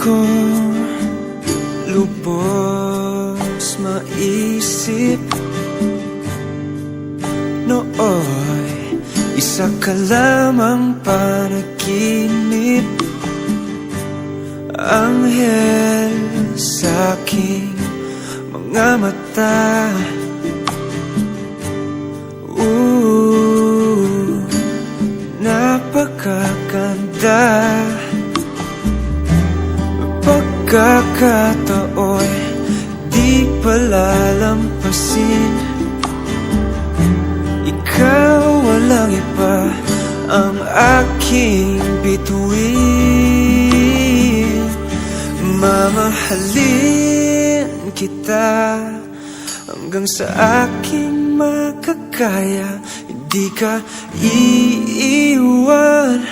ko lubos maisip. Nooy, isa ka lamang panaginip, anghel sa aking mga mata. Napakaganda. Pagkakatao'y di palalampasin. Ikaw walang iba ang aking bituin. Mamahalin kita hanggang sa aking makakaya. Hindi ka iiwan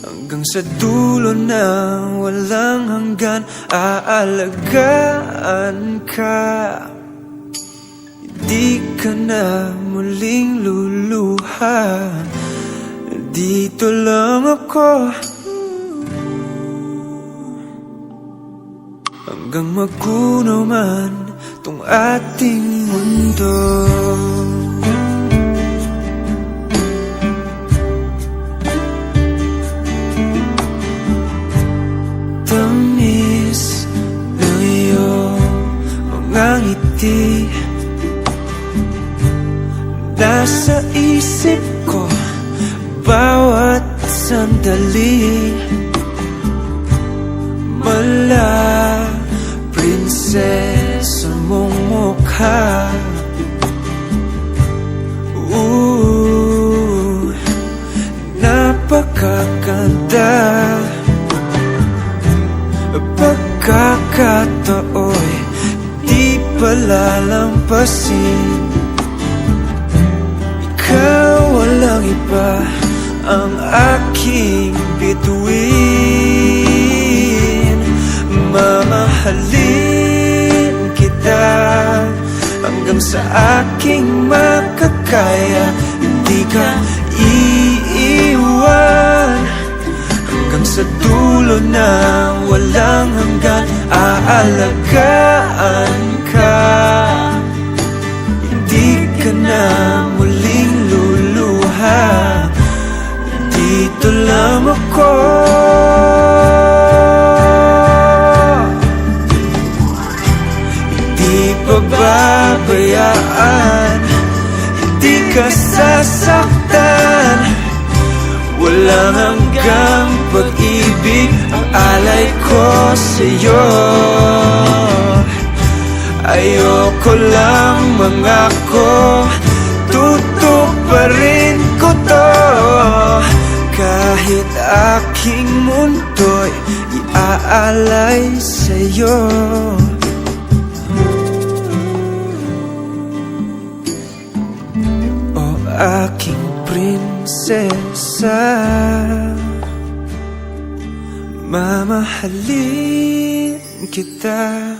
hanggang sa dulo na walang hanggan. Aalagaan ka, hindi ka na muling luluha. Dito lang ako hanggang magunaw man tong ating mundo. Tamis ng iyong mga ngiti nasa isip ko bawat sandali. Mala prinsesa mong mukha, napakaganda. Pagkakatao'y di palalampasin. Ikaw walang iba ang aking bituin. Mamahalin kita hanggang sa aking makakaya. Hindi ka iiwan hanggang sa dulo na walang hanggan. Aalagaan ka, hindi ka na muling luluha. Dito lang ako hindi pababayaan. Hindi ka sasaktan, walang hanggang pag-ibig ang alay ko sa'yo. Ayoko lang mangako, tutuparin ko to. Kahit aking mundo'y iaalay sa'yo. O aking prinsesa, mamahalin kita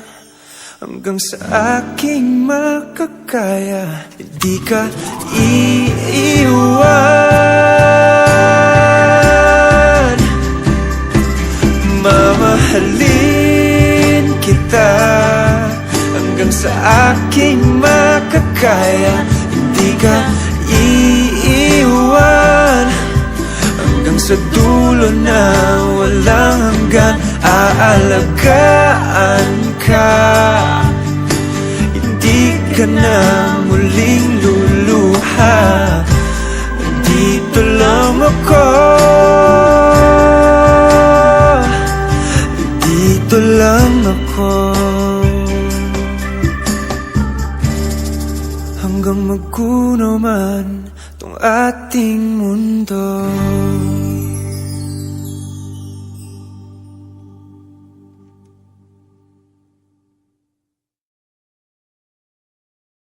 hanggang sa aking makakaya. Hindi ka iiwan. Mamahalin kita hanggang sa aking makakaya. Hindi ka iiwan hanggang sa dulo na walang hanggan. Aalagaan ka, hindi ka na muling luluha. Dito lang ako, dito lang ako hanggang magunaw man tong ating mundo.